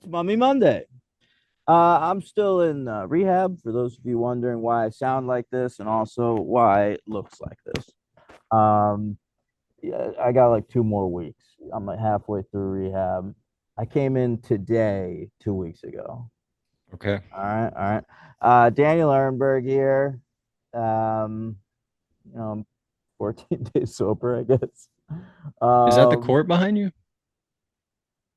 It's Mummy Monday. I'm still in rehab. For those of you wondering why I sound like this, and also why it looks like this. Um, yeah, I got like 2 more weeks. I'm like halfway through rehab. I came in today, 2 weeks ago. Okay. All right, all right. Daniel Ehrenberg here. Um, I'm 14 days sober, I guess. Is that the Um, court behind you?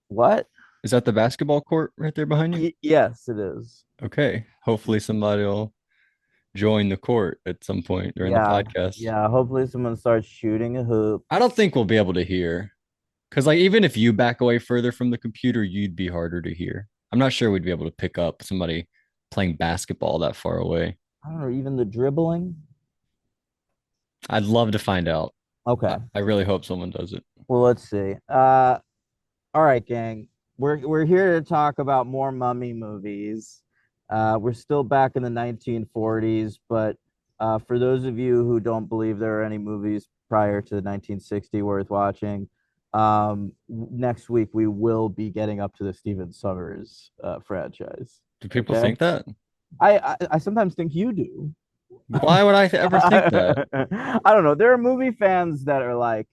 what? Is that the basketball court right there behind you? Yes, it is. Okay. Hopefully somebody will join the court at some point during the Yeah, podcast. yeah. Hopefully, someone starts shooting a hoop. I don't think we'll be able to hear because like even if you back away further from the computer, you'd be harder to hear. I'm not sure we'd be able to pick up somebody playing basketball that far away. I don't know, even the dribbling. I'd love to find out. I, Okay. I really hope someone does it. Well, let's see. All right, gang. We're here to talk about more mummy movies. We're still back in the 1940s, but for those of you who don't believe there are any movies prior to 1960 worth watching, next week we will be getting up to the Steven Summers franchise. Do people Okay. think that? I sometimes think you do. Why would I ever think that? I don't know. There are movie fans that are like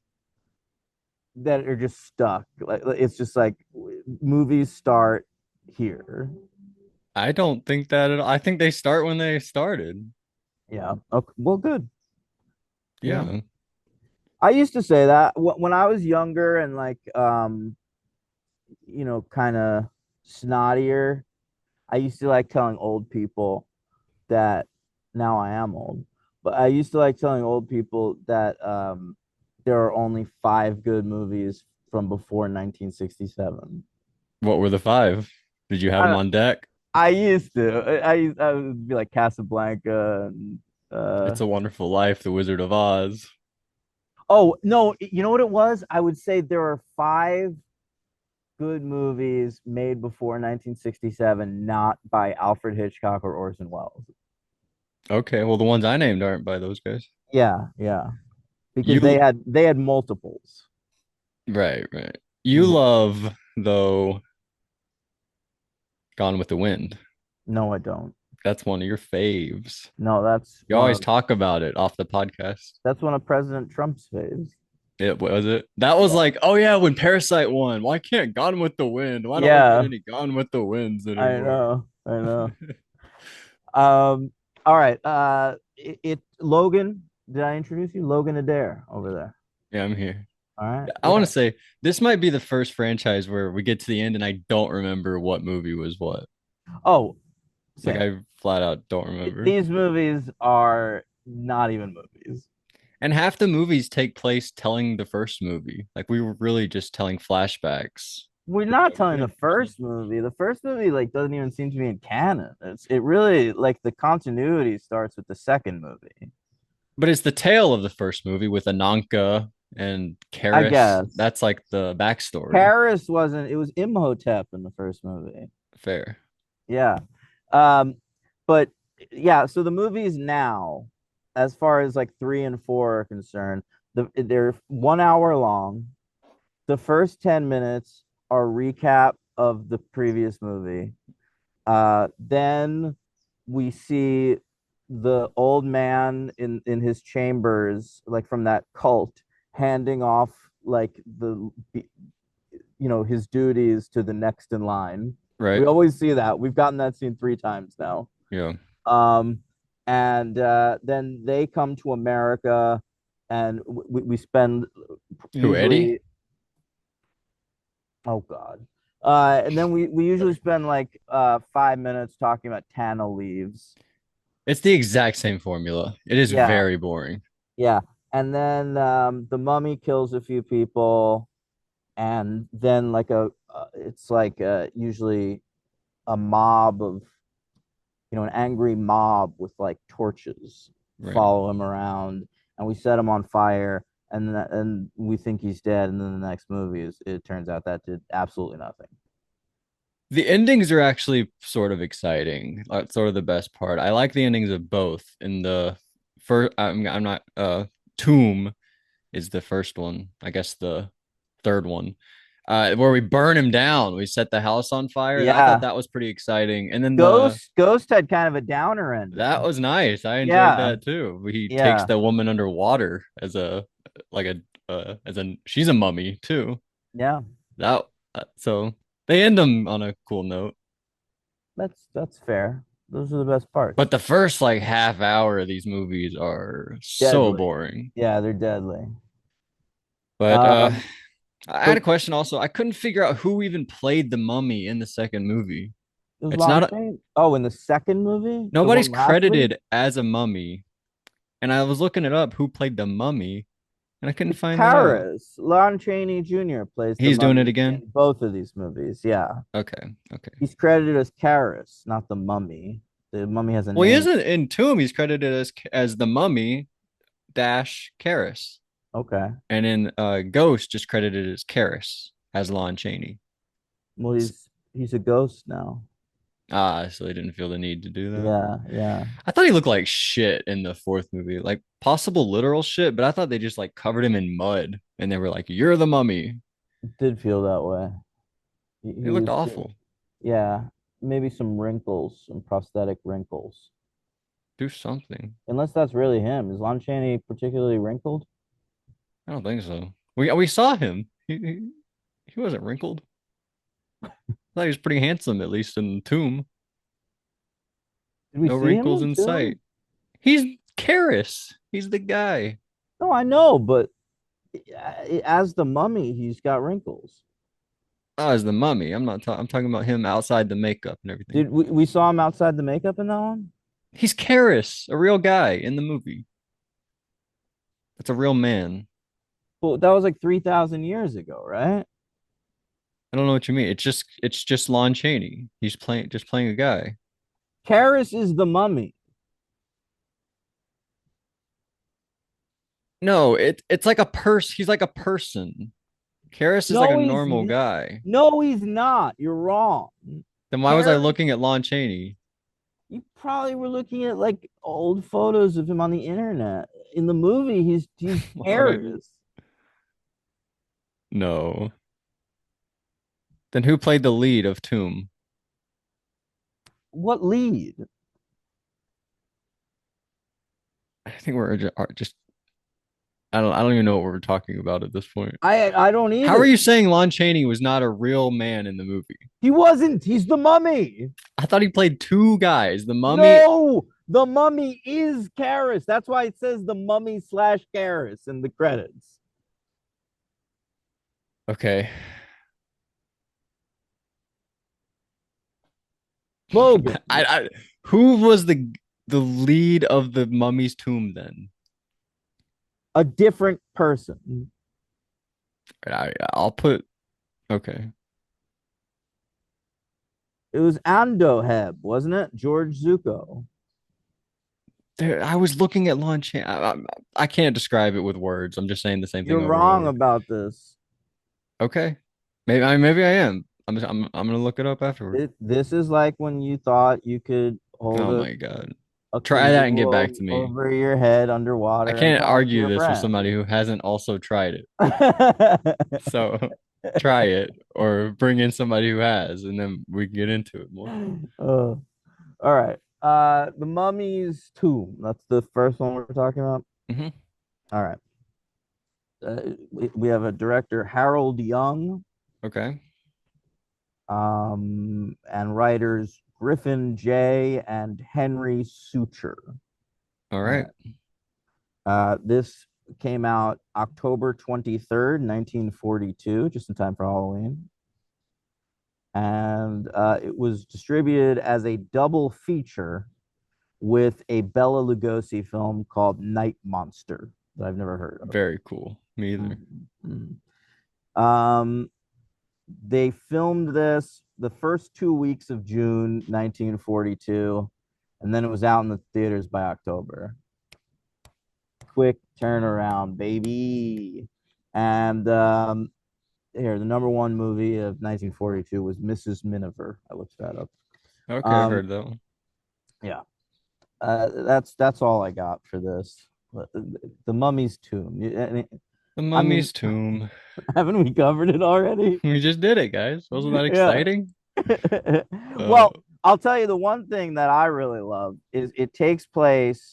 that are just stuck. Like it's just like movies start here. I don't think that at all. I think they start when they started. Yeah. Okay. Well, good. Yeah. Yeah. I used to say that when I was younger and like kind of snottier. I used to like telling old people that now I am old, but I used to like telling old people that there are only five good movies from before 1967. What were the five? Did you have them I, on deck? I used to. I would be like Casablanca and It's a Wonderful Life, The Wizard of Oz. oh no, you know what it was? I would say there are five good movies made before 1967, not by Alfred Hitchcock or Orson Welles. Okay, well, the ones I named aren't by those guys. Yeah, yeah, because they You, had multiples. right, right. You Mhm. love, though, Gone with the Wind. No, I don't. That's one of your faves. No, You always talk about it off the podcast. that's one of President Trump's faves. It was it. That was Yeah. like, oh yeah, when Parasite won. Why can't Gone with the Wind? Why don't we get Yeah, any Gone with the Winds I anymore? know. I know. All right. Logan, did I introduce you? Logan Adair over there. Yeah, I'm here. All right. I want Yeah. to say this might be the first franchise where we get to the end and I don't remember what movie was what. Oh, Like same. I flat out don't remember. These movies are not even movies. And half the movies take place telling the first movie. Like we were really just telling flashbacks. We're But not yeah, we telling did the have the first one. first movie. The first movie like doesn't even seem to be in canon. It really like the continuity starts with the second movie. But it's the tale of the first movie with Ananka and I Karis. guess. That's like the backstory. Paris wasn't, it was Imhotep in the first movie. Fair. Yeah. Um, but yeah, so the movies now, as far as like three and four are concerned, they're 1 hour long. The first 10 minutes are recap of the previous movie. Then we see the old man in his chambers, like from that cult, handing off like his duties to the next in line. We Right. always see that. We've gotten that scene 3 times now. Yeah. Um, and then they come to America, and we spend Who, Eddie? usually, oh God. And then we usually spend like 5 minutes talking about Tana leaves. It's the exact same formula. It is Yeah, very boring. yeah. And then the mummy kills a few people, and then like it's like usually a mob of an angry mob with like torches Right. follow him around, and we set him on fire, and we think he's dead, and then the next movie is it turns out that did absolutely nothing. The endings are actually sort of exciting. That's sort of the best part. I like the endings of both. In the first, I'm not. Tomb is the first one. I guess the third one. Where we burn him down. We set the house on fire. I thought Yeah. that was pretty exciting. And then Ghost had kind of a downer that ending. was nice. I enjoyed Yeah. that too. He takes Yeah. the woman underwater as a like a as a she's a mummy too. Yeah. That so they end them on a cool note. That's fair. Those are the best parts. But the first like half hour of these movies are so Deadly. boring. Yeah, they're deadly. But Um, I had but a question also. I couldn't figure out who even played the mummy in the second movie. it was It's Lon not Chaney. Oh, in the second movie, the nobody's one last week, credited as a mummy. And I was looking it up who played the mummy, and I couldn't it's find that out. Paris. Lon Chaney Jr. plays the He's doing it mummy again. in both of these movies. Yeah, Okay, okay. he's credited as Karis, not the mummy. The mummy has a Well, he name. isn't in Tomb. He's credited as the mummy dash Karis, Okay. and in Ghost, just credited as Karis as Lon Chaney. Well, he's a ghost now. So they didn't feel the need to do that. Yeah, yeah. I thought he looked like shit in the fourth movie, like possible literal shit, but I thought they just like covered him in mud and they were like, "You're the mummy." It did feel that way. He He looked was, awful. yeah, maybe some wrinkles, some prosthetic wrinkles. Do something. Unless that's really him. Is Lon Chaney particularly wrinkled? I don't think so. We saw him. He wasn't wrinkled. I thought he was pretty handsome, at least in Tomb. Did we No see him wrinkles in in Tomb? sight. He's Karis. He's the guy. No, I know, but as the mummy, he's got wrinkles. Oh, as the mummy. I'm not talking. I'm talking about him outside the makeup and everything. Did we saw him outside the makeup in that one? He's Karis, a real guy in the movie. That's a real man. Well, that was like 3,000 years ago, right? I don't know what you mean. It's just Lon Chaney. He's playing a guy. Karis is the mummy. No, it's like a he's like a person. Karis is like a No, normal guy. no, he's not. You're wrong. Then why was I Karis, looking at Lon Chaney? you probably were looking at like old photos of him on the internet. In the movie, he's Why would I do? Karis. No. Then who played the lead of Tomb? What lead? I think we're just I don't even know what we're talking about at this point. I don't How are either. you saying Lon Chaney was not a real man in the movie? He wasn't. He's the mummy. I thought he played two guys, the mummy. No, the mummy is Karis. That's why it says the mummy slash Karis in the credits. Okay. Logan, I who was the lead of the mummy's tomb then? a different person. I'll put okay. It was Andoheb, wasn't it? George Zuko. There, I was looking at Lon Chaney. I can't describe it with words. I'm just saying the same You're thing over and wrong over. about this. Okay. Maybe I am. I'm gonna look it up afterward. This is like when you thought you could hold Oh my God. a Try that and get canoe back to me. over your head I underwater and can't talk to argue your this with friend. somebody who hasn't also tried it. So try it or bring in somebody who has, and then we can get into it more. All right. The Mummy's Tomb. That's the first one we're talking about. Hmm. All right. We have a director, Harold Young, Okay. and writers Griffin J. and Henry Suture. All All right. right. This came out October 23rd, 1942, just in time for Halloween. And it was distributed as a double feature with a Bela Lugosi film called Night Monster that I've never heard of. Very cool. Me either. Mm-hmm. They filmed this the first 2 weeks of June 1942, and then it was out in the theaters by October. Quick turnaround, baby. And here, the number one movie of 1942 was Mrs. Miniver. I looked that up. Okay, I heard that one. Yeah, that's all I got for this. The Mummy's Tomb. The I mean, Mummy's Tomb. haven't we covered it already? We just did it, guys. Wasn't that Yeah. exciting? Uh, Well, I'll tell you the one thing that I really love is it takes place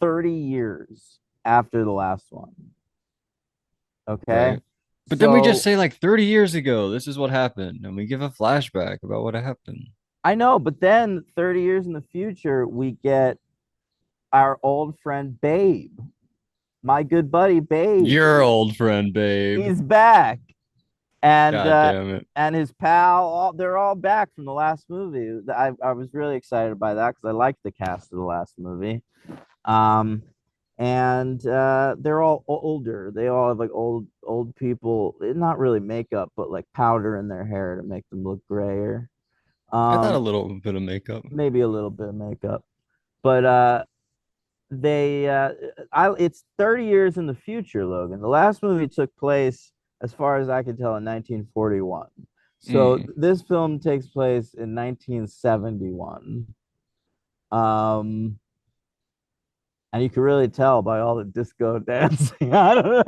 30 years after the last one. Okay. right. But then we just So say like 30 years ago, this is what happened, and we give a flashback about what happened. I know, but then 30 years in the future, we get our old friend Babe, my good buddy Babe. Your old friend, babe. He's back. And God damn it. and his pal, they're all back from the last movie. I was really excited by that because I liked the cast of the last movie. Um, and they're all older. They all have like old people, not really makeup, but like powder in their hair to make them look grayer. I thought a Um, little bit of makeup. maybe a little bit of makeup, but they I it's 30 years in the future, Logan. The last movie took place, as far as I can tell, in 1941. So Mm. this film takes place in 1971. Um, and you can really tell by all the disco dancing. I don't know.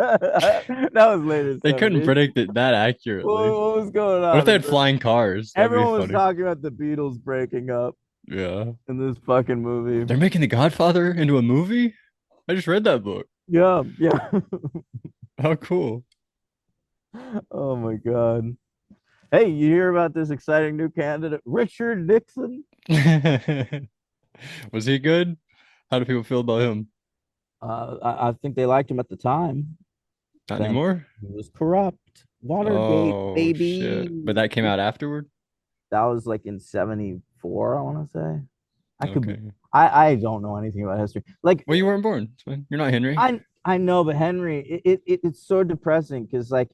That was later They couldn't 70s. predict it that accurately. What was going What if on? they had flying cars? That'd be Everyone was funny. talking about the Beatles breaking up Yeah. in this fucking movie. They're making The Godfather into a movie? I just read that book. Yeah, yeah. How cool. Oh my God. Hey, you hear about this exciting new candidate, Richard Nixon? Was he good? How do people feel about him? I think they liked him at the time. Not Then anymore? he was corrupt. Watergate, Oh shit. But baby. that came out afterward? That was like in 74, I want to say. I could be, Okay. I don't know anything about history. Like Well, you weren't born. It's fine. You're not Henry. I know, but Henry, it's so depressing because like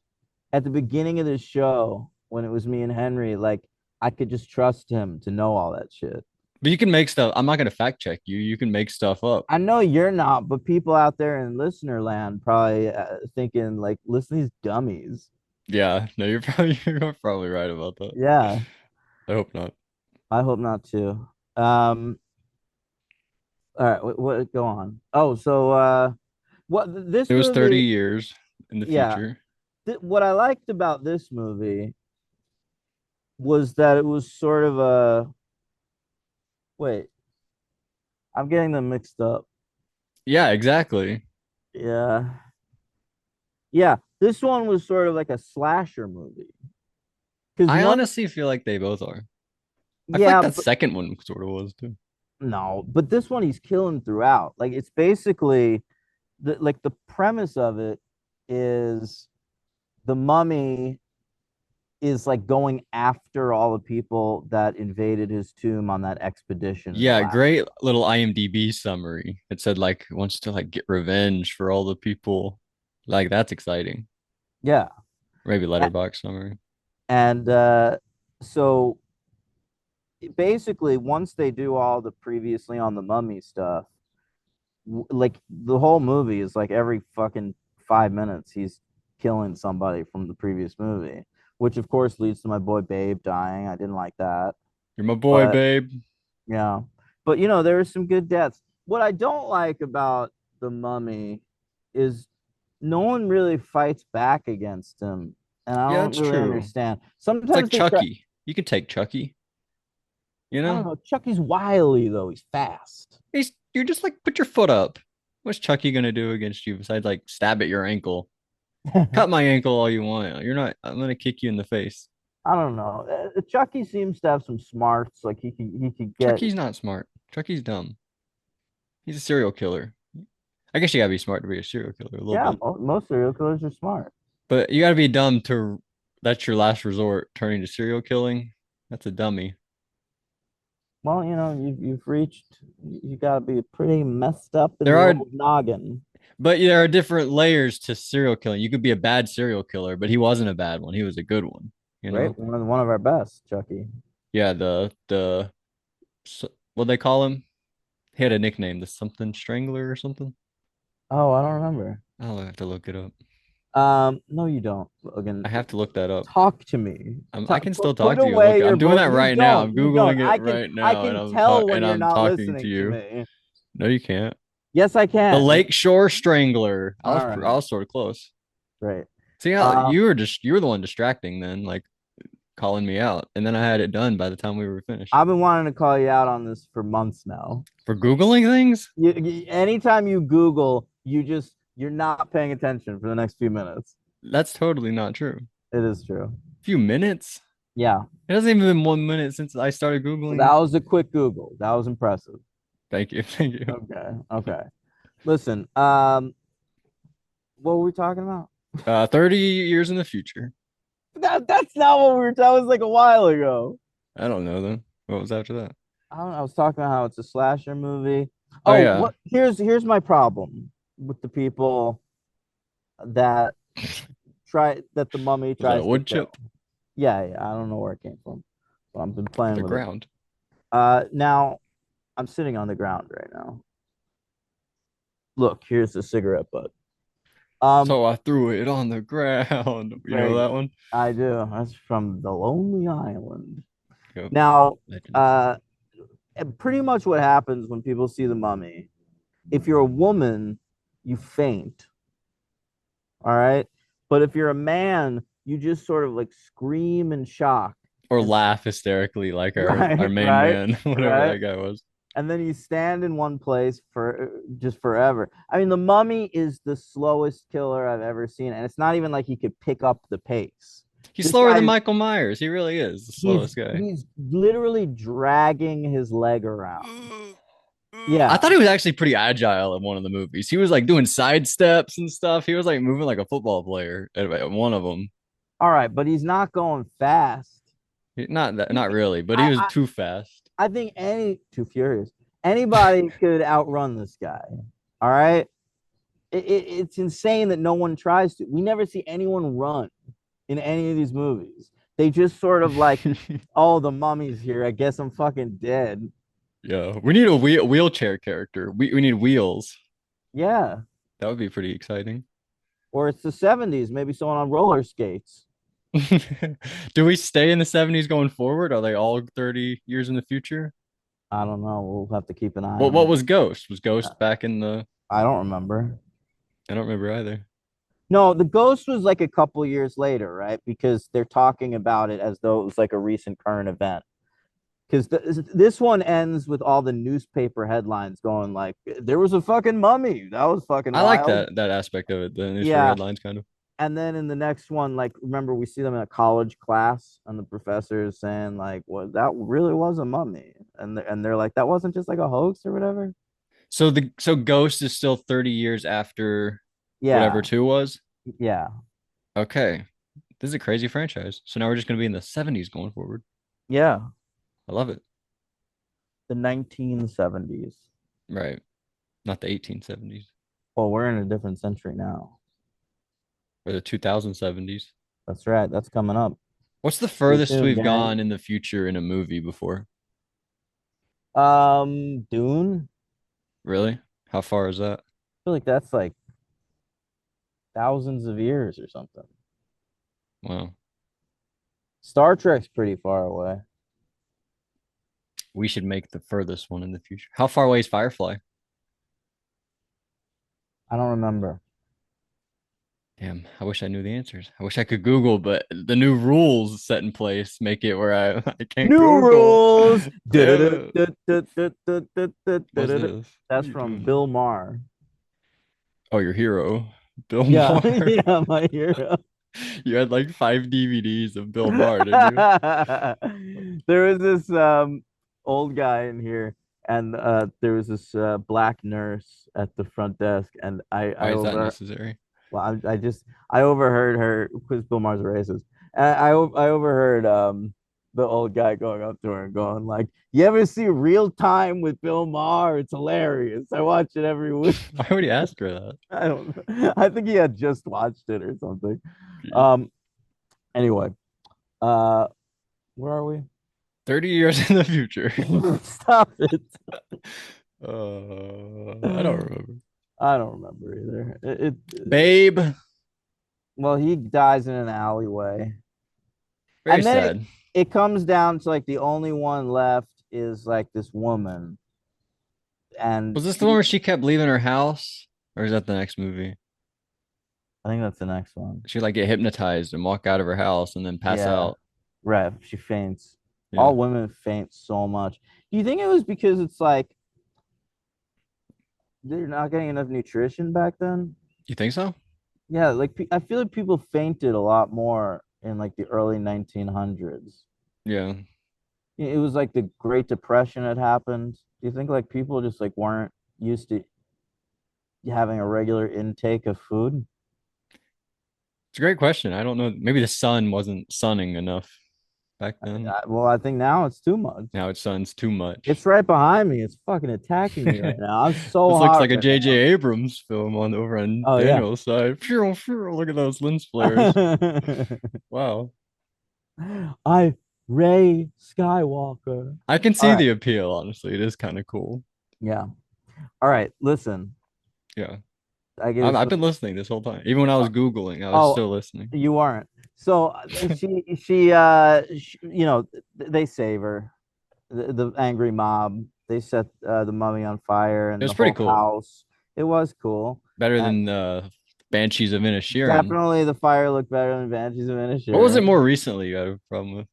at the beginning of the show, when it was me and Henry, like I could just trust him to know all that shit. But you can make stuff. I'm not gonna fact check you. You can make stuff up. I know you're not, but people out there in listener land probably thinking like, listen to these dummies. Yeah, no, you're probably right about that. Yeah, I hope not. I hope not too. Um, all right, what go on? Oh, so this It was 30 movie, years in the yeah, future. what I liked about this movie was that it was sort of a wait, I'm getting them mixed up. Yeah, exactly. Yeah, yeah, this one was sort of like a slasher movie because I one, honestly feel like they both are. I feel like yeah, that second one sort of was too. no, but this one he's killing throughout. Like it's basically the premise of it is the mummy is like going after all the people that invaded his tomb on that expedition in the Yeah, last. great little IMDb summary. It said like wants to like get revenge for all the people. Like that's exciting. Yeah. Maybe letterbox summary. And so basically once they do all the previously on the mummy stuff, like the whole movie is like every fucking 5 minutes he's killing somebody from the previous movie, which of course leads to my boy Babe dying. I didn't like that. You're my boy, But babe. yeah, but you know, there are some good deaths. What I don't like about the mummy is no one really fights back against him, and I Yeah, don't that's really true. understand. It's Sometimes like they try. Chucky. You can take Chucky, you I don't know? know. Chucky's wily though. He's fast. You're just like put your foot up. What's Chucky gonna do against you besides like stab at your ankle? Cut my ankle all you want. You're not, I'm gonna kick you in the face. I don't know. Chucky seems to have some smarts. Like he could get. Chucky's not smart. Chucky's dumb. He's a serial killer. I guess you gotta be smart to be a serial killer a little Yeah, bit. most serial killers are smart. But you gotta be dumb to that's your last resort, turning to serial killing. That's a dummy. Well, you know, you've reached. You got to be pretty messed up in There the are old noggin. but there are different layers to serial killing. You could be a bad serial killer, but he wasn't a bad one. He was a good one, you Right? know? One of our best, Chucky. Yeah, what they call him? He had a nickname, the something strangler or something. Oh, I don't remember. I'll have to look it up. No, you don't. Again, I have to look that up. talk to me. I can still Put talk to you. Look, away your I'm doing book. that You right now. don't. I'm You don't. Googling it right I now, and can tell when and you're I'm not talking to listening to you. me. No, you can't. Yes, I The can. Lakeshore Strangler. All I right. was sort of close. Great. See how Um, you were the one distracting then, like calling me out, and then I had it done by the time we were finished. I've been wanting to call you out on this for months now. For Googling things, Anytime you Google, you're not paying attention for the next few minutes. that's totally not true. It is true. Few minutes. Yeah. It hasn't even been 1 minute since I started That Googling. was a quick Google. That was impressive. Thank you. Thank you. Okay. Okay. Listen, what were we talking about? 30 years in the future. That's not what we were. That was like a while ago. I don't know then. What was after that? I don't know. I was talking about how it's a slasher movie. Oh Oh, yeah. what? Here's my problem with the people that that the mummy Was that a tries to wood kill. chip? Yeah, yeah. I don't know where it came from, but I've been playing The with it. ground. Now I'm sitting on the ground right now. Look, here's the cigarette butt. Um, So I threw it on the ground. You know very that good. one? I do. That's from The Lonely Island. Yep. Now, Legends. uh, and pretty much what happens when people see the mummy, if you're a woman, you faint. All right. But if you're a man, you just sort of like scream in shock. Or And laugh hysterically like our right, main right, man, whatever right. that guy was. And then you stand in one place for just forever. I mean, the mummy is the slowest killer I've ever seen. And it's not even like he could pick up the pace. He's This slower than guy, Michael Myers. He really is the he's slowest guy. he's literally dragging his leg around. I Yeah. thought he was actually pretty agile in one of the movies. He was like doing side steps and stuff. He was like moving like a football player at one of them. All right, but he's not going fast. Not that, He, not really, but he I, was I, too fast. I think too furious. Anybody could outrun this guy. All right. It's insane that no one tries to. We never see anyone run in any of these movies. They just sort of like, oh, the mummy's here. I guess I'm fucking dead. Yeah, we need a wheelchair character. We need wheels. Yeah. That would be pretty exciting. Or it's the 70s, maybe someone on roller skates. Do we stay in the 70s going forward? Are they all 30 years in the future? I don't know. We'll have to keep an eye What on was Ghost? Was it. Ghost back in the I don't remember. I don't remember either. No, the ghost was like a couple years later, right? Because they're talking about it as though it was like a recent current event. Because this one ends with all the newspaper headlines going like, "There was a fucking mummy. That was fucking I like wild." that aspect of it, the newspaper Yeah, headlines kind of. and then in the next one, like, remember we see them in a college class, and the professor is saying like, "Well, that really was a mummy," and they're like, "That wasn't just like a hoax or whatever." So Ghost is still 30 years after whatever Yeah, 2 was. yeah, Okay. This is a crazy franchise. So now we're just gonna be in the 70s going forward. yeah. I love it. The 1970s. Right. Not the 1870s Well, we're in a different century now. or the 2070s. That's right. That's coming up. What's the Stay furthest tuned, we've gang. gone in the future in a movie before? Dune. Really? How far is that? I feel like that's like thousands of years or something. Wow. Star Trek's pretty far away. We should make the furthest one in the future. How far away is Firefly? I don't remember. Damn, I wish I knew the answers. I wish I could Google, but the new rules set in place make it where I can't New Google. rules. Damn it. What's That's this? What are you from doing? Bill Maher. Oh, your hero, Bill Yeah, Maher. yeah, my hero. You had like 5 DVDs of Bill Maher, didn't you? There was this old guy in here, and there was this black nurse at the front desk, and Why is that necessary? well, I overheard her because Bill Maher's a racist. I overheard the old guy going up to her and going like, "You ever see Real Time with Bill Maher? It's hilarious. I watch it every week." Why would he ask her that? I don't know. I think he had just watched it or something. Jeez. Um. Anyway, uh, where are we? 30 years in the future. Stop it. I don't remember. I don't remember either. Babe. Well, he dies in an alleyway. Very And then sad. it comes down to like the only one left is like this woman. and Was this the one she, where she kept leaving her house? Or is that the next movie? I think that's the next one. She like get hypnotized and walk out of her house and then pass Yeah, out. right. She faints. Yeah. All women faint so much. Do you think it was because it's like they're not getting enough nutrition back then? You think so? Yeah, like I feel like people fainted a lot more in like the early 1900s. Yeah. It was like the Great Depression had happened. Do you think like people just like weren't used to having a regular intake of food? It's a great question. I don't know. Maybe the sun wasn't sunning enough back then. Well, I think now it's too much. Now it suns too It's much. right behind me. It's fucking attacking me right now. I'm so This looks hot like a right J.J. now. Abrams film on over on Oh yeah. Daniel's side. Phew, phew, look at those lens flares. Wow. I Ray Skywalker. I can All see right. the appeal, honestly. It is kind of cool. Yeah. All right. Listen, Yeah. I get this. I've been listening this whole time. Even when I was Googling, I was Oh, still listening. you aren't. So you know, they save her. The angry mob. They set the mummy on fire It and was the pretty whole cool. house. It was cool. Better And than Banshees of Inisherin. definitely the fire looked better than Banshees of What was it Inisherin. more recently you had a problem with?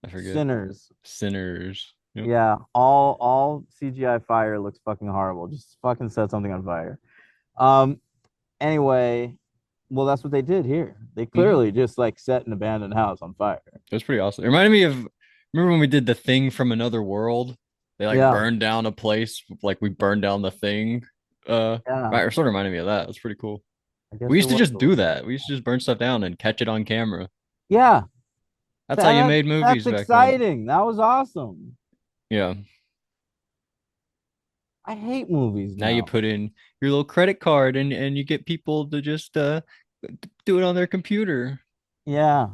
I forget. Sinners. Sinners. Yep. Yeah, all CGI fire looks fucking horrible. Just fucking set something on fire. Um, anyway, well, that's what they did here. They Hmm. clearly just like set an abandoned house on fire. It was pretty awesome. It reminded me of remember when we did the thing from another world? They like Yeah, burned down a place, like we burned down the thing. yeah. Right, it sort of reminded me of that. It was pretty cool. I We guess it used to was. just do that. We used to just burn stuff down and catch it on camera. Yeah, That's how you made that's movies back then. exciting. That was awesome. Yeah. I hate movies Now you now. put in your little credit card and you get people to just do it on their computer. Yeah.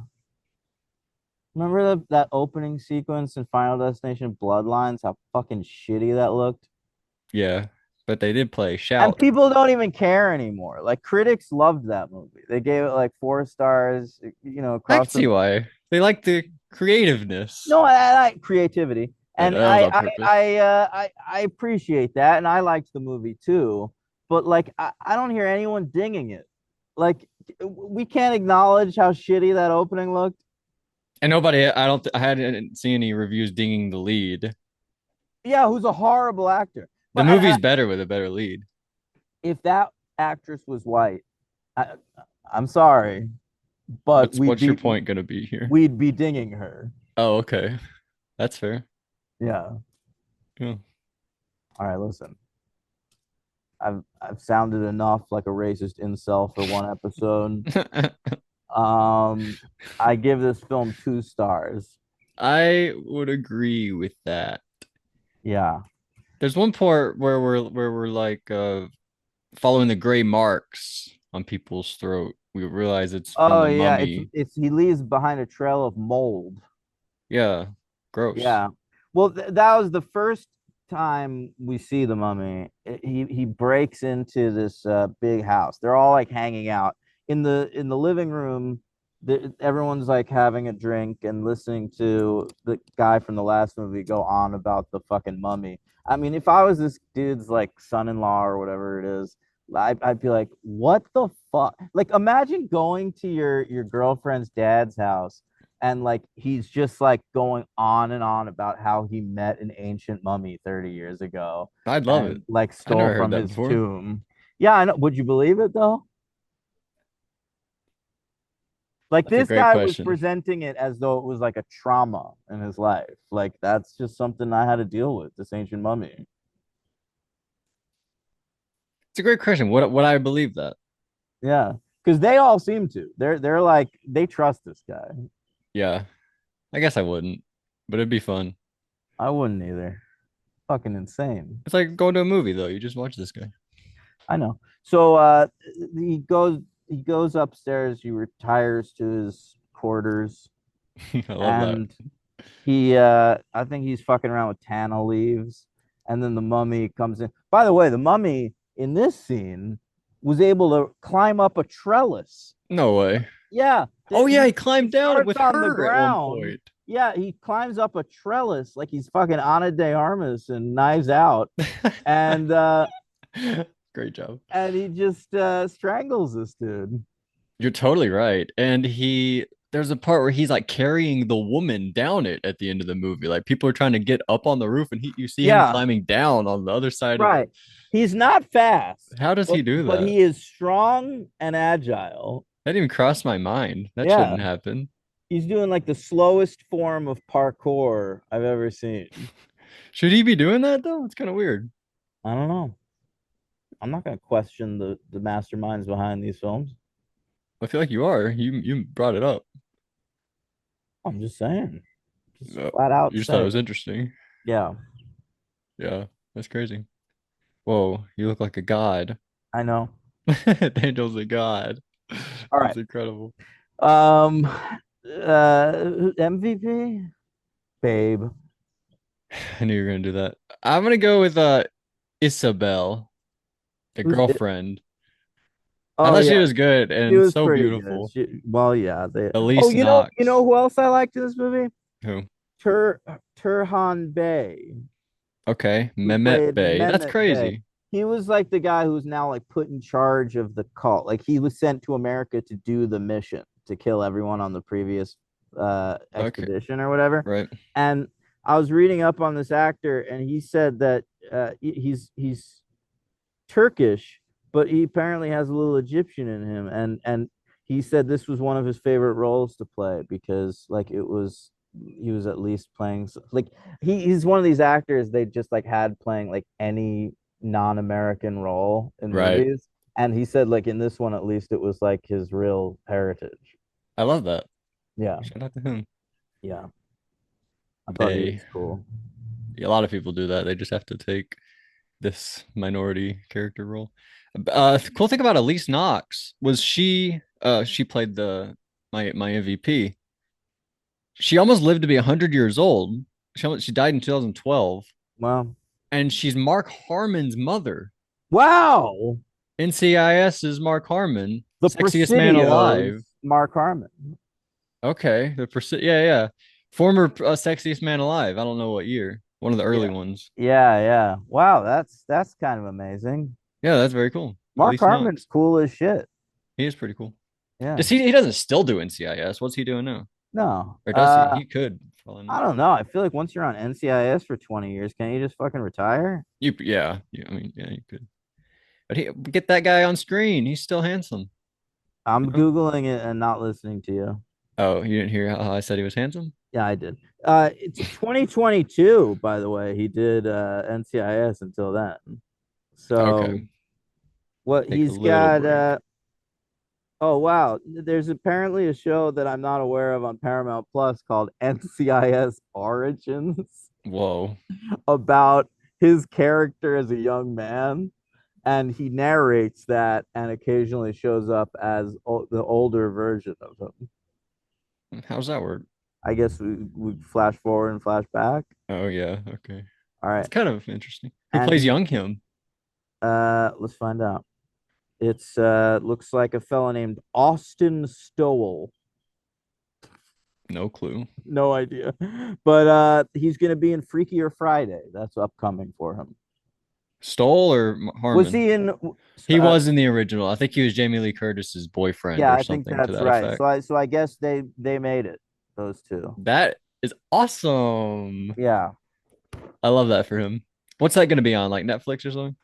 Remember that opening sequence in Final Destination Bloodlines? How fucking shitty that looked. Yeah. But they did play And Shout. people don't even care anymore. Like critics loved that movie. They gave it like 4 stars, you know, I across can the see why. They like the creativeness. no, I creativity. That And was on purpose. I appreciate that and I liked the movie too. But like I don't hear anyone dinging it. Like we can't acknowledge how shitty that opening looked. And nobody, I hadn't seen any reviews dinging the lead. Yeah, who's a horrible actor. The But movie's better with a better lead. if that actress was white, I, I'm sorry, but What's your point gonna be here? we'd be dinging her. Oh, okay. That's fair. Yeah. Yeah. All right, listen. I've sounded enough like a racist incel for one episode. Um, I give this film 2 stars. I would agree with that. Yeah. There's one part where we're like following the gray marks on people's throat. We realize it's from Oh the yeah, mummy. it's he leaves behind a trail of mold. Yeah. Gross. Yeah. Well, that was the first time we see the mummy. He breaks into this big house. They're all like hanging out in the living room. Everyone's like having a drink and listening to the guy from the last movie go on about the fucking mummy. I mean, if I was this dude's like son-in-law or whatever it is, I'd be like, what the fuck? Like, imagine going to your girlfriend's dad's house and like he's just like going on and on about how he met an ancient mummy 30 years ago I'd love it. and like I stole never heard from that his before. tomb. Yeah, I know. Would you believe it though? Like That's a this great guy was question. presenting it as though it was like a trauma in his life. Like that's just something I had to deal with, this ancient mummy. It's a great question. Would I believe that? Yeah. Because they all seem to. They're like they trust this guy. Yeah. I guess I wouldn't, but it'd be fun. I wouldn't either. Fucking insane. It's like going to a movie though. You just watch this guy. I know. So he goes upstairs, he retires to his quarters, I love that. and I think he's fucking around with Tana leaves, and then the mummy comes in. By the way, the mummy in this scene was able to climb up a trellis. No way. Yeah, Oh yeah, he he climbed down it starts with on the her at one ground. point. yeah, he climbs up a trellis like he's fucking Ana de Armas and Knives Out, and Great job. he just strangles this dude. You're totally right. And there's a part where he's like carrying the woman down it at the end of the movie. Like people are trying to get up on the roof and you see him Yeah, climbing down on the other side of the. right. He's not fast, How does he do but that? he is strong and agile. That didn't even cross my mind. That Yeah, shouldn't happen. he's doing like the slowest form of parkour I've ever seen. Should he be doing that though? It's kind of weird. I don't know. I'm not going to question the masterminds behind these films. I feel like you are. You brought it up. I'm just saying, just Uh, flat out you just thought it saying. was interesting. Yeah, Yeah, that's crazy. Whoa, you look like a god. I know. Angel's a god. All That's right. incredible. Um, MVP, Babe. I knew you were gonna do that. I'm gonna go with Isabel, the Who's it? girlfriend. I Oh thought she yeah, was good she and was so pretty good. beautiful. Well, yeah. They. Oh, Elise you Knox. know who else I liked in this movie? Who? Turhan Bey, Okay, who Mehmet played Bey. That's Mehmet Bey. crazy. He was like the guy who's now like put in charge of the cult. Like he was sent to America to do the mission to kill everyone on the previous Okay, expedition or whatever. right. And I was reading up on this actor, and he said that he's Turkish, but he apparently has a little Egyptian in him, and he said this was one of his favorite roles to play because like it was he was at least playing like he's one of these actors they just like had playing like any non-American role in Right. movies, and he said like in this one at least it was like his real heritage. I love that. Yeah, Shout out to him. yeah, I thought he Bey. was cool. Yeah, a lot of people do that. They just have to take this minority character role. The cool thing about Elise Knox was she played my MVP. She almost lived to be 100 years old. She died in 2012, Well, and she's Mark Harmon's mother. wow, NCIS is Mark Harmon, the sexiest man Presidios, alive. Mark Harmon. Okay, yeah, yeah. Former sexiest man alive. I don't know what year. One of the early Yeah. ones. Yeah, yeah. Wow, that's kind of amazing. Yeah, that's very cool. Mark Elise Harmon's Knox. cool as shit. He is pretty cool. Yeah. Does he doesn't still do NCIS. What's he doing now? No. Or does he? He could. For all I know. I don't know. I feel like once you're on NCIS for 20 years, can't you just fucking retire? Yeah. I mean, yeah, you could. But get that guy on screen. He's still handsome. You I'm know? Googling it and not listening to you. Oh, you didn't hear how I said he was handsome? Yeah, I did. It's 2022, by the way. He did NCIS until then. So Okay. what Take a he's little got break. oh wow, there's apparently a show that I'm not aware of on Paramount Plus called NCIS Origins Whoa. about his character as a young man, and he narrates that and occasionally shows up as the older version of him. How's that work? I guess we flash forward and flash back. Oh yeah. Okay. All It's right, kind of interesting. Who and plays he young him? let's find out. It's looks like a fellow named Austin Stowell. No clue. No idea, but he's gonna be in Freakier Friday. That's upcoming for him. Stoll or Was Harmon? he in? He was in the original. I think he was Jamie Lee Curtis's boyfriend Yeah, or I think something to that's that right. effect. So I guess they made it. Those two. That is awesome. Yeah, I love that for him. What's that going to be on? Like Netflix or something?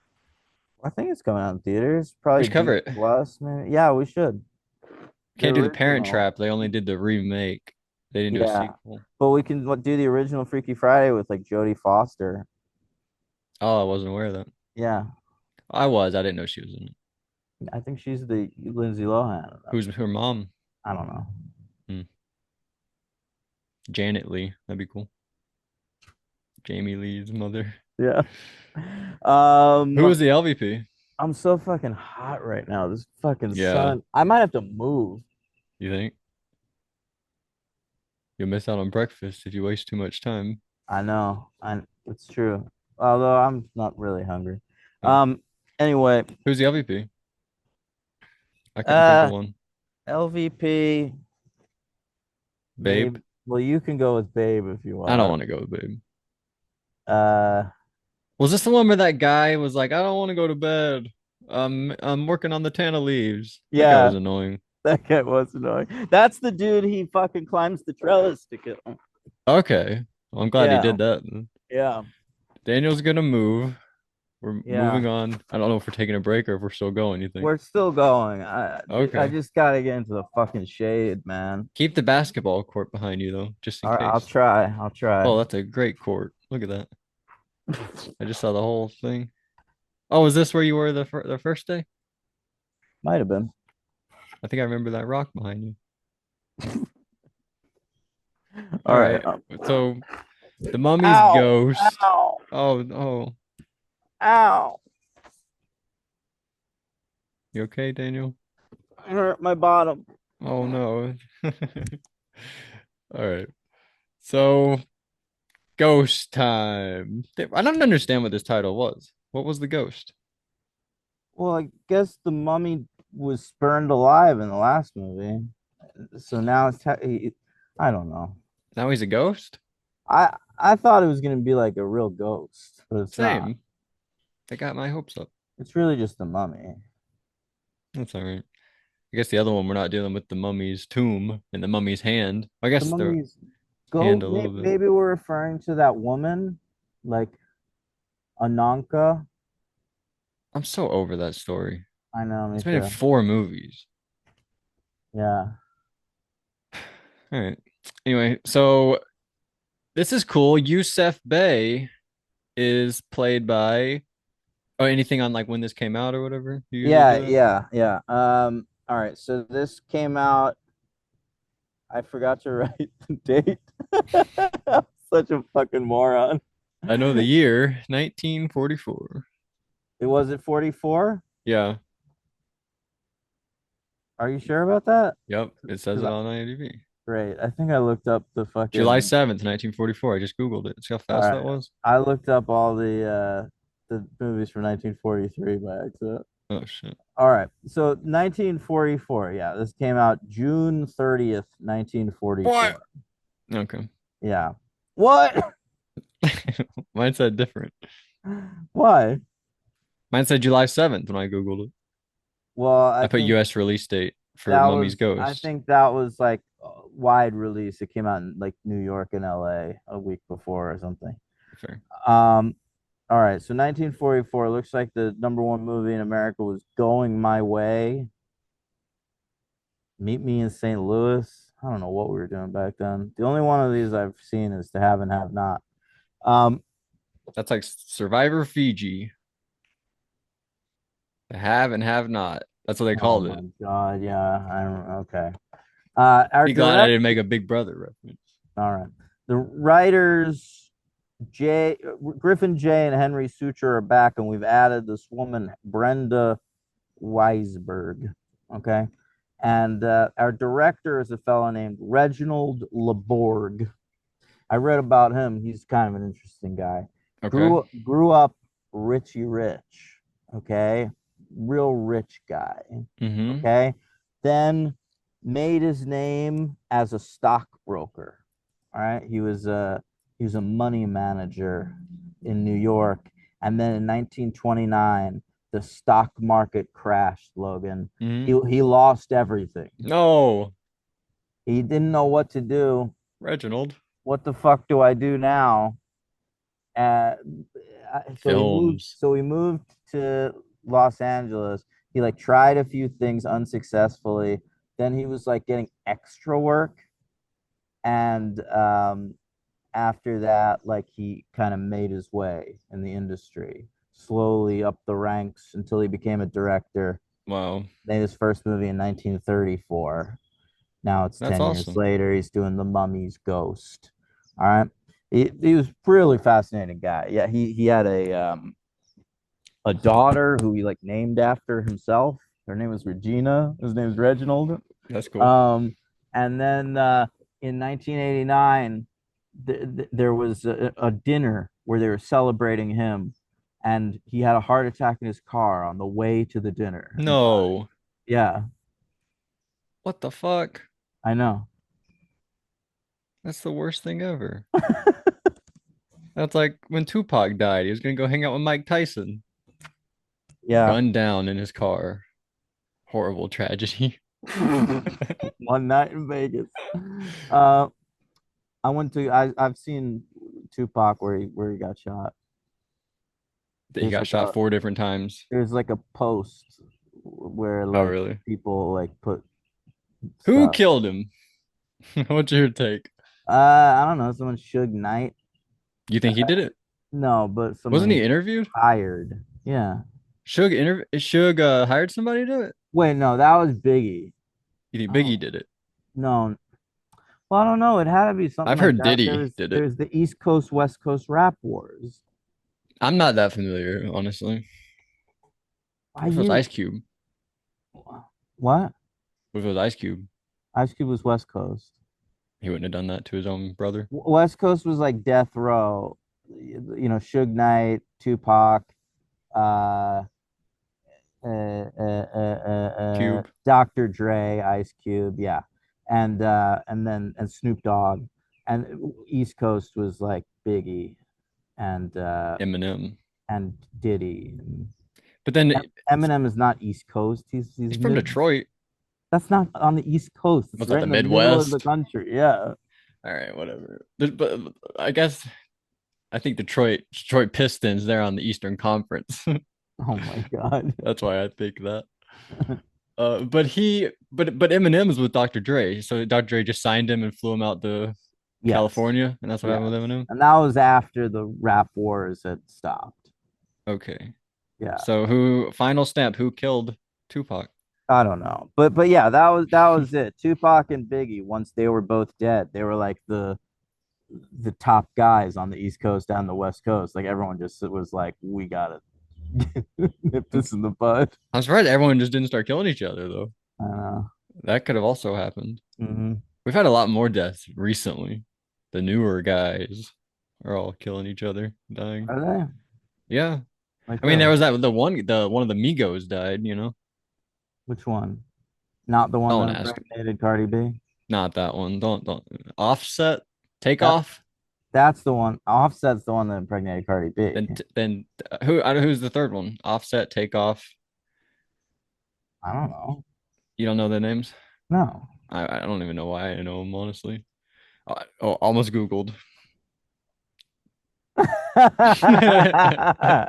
I think it's coming out in theaters. We Probably should cover D it. plus, maybe. Yeah, we should. The Can't do the Parent original. Trap. They only did the remake. They didn't do a Yeah, sequel. but we can do the original Freaky Friday with like Jodie Foster. Oh, I wasn't aware of that. Yeah, I was. I didn't know she was in it. I think she's the Lindsay Lohan. Who's her mom? I don't know. Hmm. Janet Lee. That'd be cool. Jamie Lee's mother. Yeah. Who Um, was the LVP? I'm so fucking hot right now. This fucking Yeah. sun. I might have to move. You think? You'll miss out on breakfast if you waste too much time. I know. It's true. Although I'm not really hungry. Oh. Um, anyway, Who's the LVP? I couldn't think of uh, one. LVP, Babe. Well, you can go with Babe if you I don't want. want to go, babe. Uh, Was this the one where that guy was like, I don't want to go to bed. I'm working on the Tana leaves. That guy was yeah, annoying. that guy was annoying. That's the dude he fucking climbs the trellis to kill. Okay. Well, I'm glad he Yeah, did that. yeah, Daniel's gonna move. We're yeah. moving on. I don't know if we're taking a break or if we're still going, you think? We're still going. I Okay. just gotta get into the fucking shade, man. Keep the basketball court behind you though, just in All right, I'll case. try. I'll try. Oh, that's a great court. Look at that. I just saw the whole thing. Oh, is this where you were the first day? Might have been. I think I remember that rock behind you. All All right. right. So the mummy's Ow! ghost. Ow! Oh, oh, Ow! you okay, Daniel? I hurt my bottom. Oh no. All right. So ghost time. I don't understand what this title was. What was the ghost? Well, I guess the mummy was spurned alive in the last movie, so now I don't know. Now he's a ghost? I thought it was gonna be like a real ghost, but it's not. Same. I got my hopes up. It's really just a mummy. That's all right. I guess the other one we're not dealing with the mummy's tomb and the mummy's hand. I The guess the mummy's go. hand a little bit. Maybe we're referring to that woman, like Ananka. I'm so over that story. I know, me It's been in too. 4 movies. Yeah. All right. Anyway, so this is cool. Yusef Bey is played by anything on like when this came out or whatever. You usually Yeah, do that. yeah, yeah. All right. So this came out. I forgot to write the date. I'm such a fucking moron. I know the year, 1944. It was it 44? Yeah. Are you sure about that? Yep. It says 'Cause it on IMDb. great. I think I looked up the July fucking 7th, 1944. I just Googled it. See how all fast right. that was? I looked up all the movies from 1943 by accident. Oh shit. All right. So 1944. Yeah, this came out June 30th, What? 1944. Okay. Yeah. What? Mine said different. Why? Mine said July 7th when I Googled it. Well, I I put think US release date for that Mummy's was I Ghost. think that was like a wide release. It came out in like New York and LA a week before or something. Fair. Um, all right, so 1944 looks like the number one movie in America was Going My Way. Meet Me in St. Louis. I don't know what we were doing back then. The only one of these I've seen is To Have and Have Not. Um, That's like Survivor Fiji. Have and have not. That's what they oh called my it. God, yeah, I don't okay. Our Be glad I direct, didn't make a Big Brother reference. all right. The writers Jay Griffin Jay and Henry Suture are back, and we've added this woman Brenda Weisberg. Okay, and our director is a fellow named Reginald Laborg. I read about him. He's kind of an interesting guy. Okay. Grew up Richie Rich. Okay, real rich guy. Mm-hmm. Okay, then made his name as a stockbroker. All right, he was a money manager in New York, and then in 1929, the stock market crashed. Logan, Mm-hmm. he lost everything. No, He didn't know what to do. Reginald What the fuck do I do now? Uh, Films. so he moved to Los Angeles. He like tried a few things unsuccessfully. Then he was like getting extra work, and after that, like he kind of made his way in the industry, slowly up the ranks until he became a director. Wow, Made his first movie in 1934. Now it's that's 10 years awesome. later. He's doing The Mummy's Ghost. All right. He was really fascinating guy. Yeah, he had a daughter who he like named after himself. Her name was Regina. His name is Reginald. That's cool. And then in 1989, there was a dinner where they were celebrating him, and he had a heart attack in his car on the way to the dinner. And died. No, Yeah, what the fuck? I know. That's the worst thing ever. That's like when Tupac died. He was gonna go hang out with Mike Tyson. Yeah. Gunned down in his car. Horrible tragedy. One night in Vegas. Uh, I've seen Tupac where he got shot. That he There's got like shot a 4 different times. there's like a post where Oh, like really? people like put Who stuff. killed him? What's your take? I don't know, someone Suge Knight. You think he did it? No, but someone Wasn't he he interviewed? hired. Yeah. Suge hired somebody to do it? Wait, no, that was Biggie. You think Biggie Oh, did it? no. Well, I don't know. It had to be something I've like heard that. Diddy did it. There's the East Coast West Coast rap wars. I'm not that familiar, honestly. Why What if it was you Ice Cube? what? What if it was Ice Cube? Ice Cube was West Coast. He wouldn't have done that to his own brother. West Coast was like Death Row. Suge Knight, Tupac, uh, Cube. Dr. Dre, Ice Cube, yeah, and Snoop Dogg, and East Coast was like Biggie and Eminem. and Diddy. But then Eminem is not East Coast. He's he's from mid. Detroit. That's not on the East Coast. It's What's that, right the in the middle of the Midwest? country. Yeah. All right, whatever. But I guess I think Detroit Pistons, they're on the Eastern Conference. Oh my God. That's why I think that. But Eminem is with Dr. Dre. So Dr. Dre just signed him and flew him out to Yes. California, and that's what happened Yes. with Eminem. And that was after the rap wars had stopped. Okay. Yeah. So who final stamp, who killed Tupac? I don't know. But yeah, that was it. Tupac and Biggie, once they were both dead, they were like the top guys on the East Coast and the West Coast. Like everyone just was like, we gotta nip this in the bud. I'm surprised everyone just didn't start killing each other though. I don't know. That could have also happened. Hmm. We've had a lot more deaths recently. The newer guys are all killing each other, dying. Are they? Yeah. Like I mean, there was that the one of the Migos died, you know. which one? Not the one Don't that ask me. impregnated Cardi B. Not that one. Don't. Offset, take That off. that's the one. Offset's the one that impregnated Cardi B. Then who's the third one? Offset, take off. I don't know. You don't know their names? No. I don't even know why I know them, honestly. Oh, almost Googled.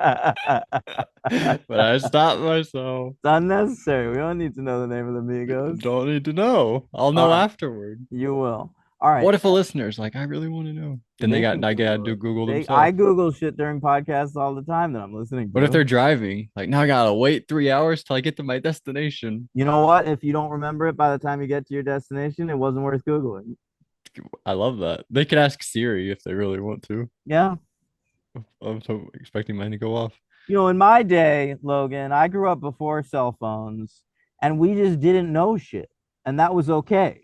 But I stopped myself. It's unnecessary. We don't need to know the name of the Migos. Don't need to know. I'll All know right, afterward. you will. All right. What if a listener's like, I really want to know? Then They can I gotta Google do it. Google I themselves. Google shit during podcasts all the time that I'm listening What if to. they're driving? Like, now I gotta wait 3 hours till I get to my destination. You know what? If you don't remember it by the time you get to your destination, it wasn't worth Googling. I love that. They could ask Siri if they really want to. Yeah. I'm so expecting mine to go off. In my day, Logan, I grew up before cell phones and we just didn't know shit. And that was okay.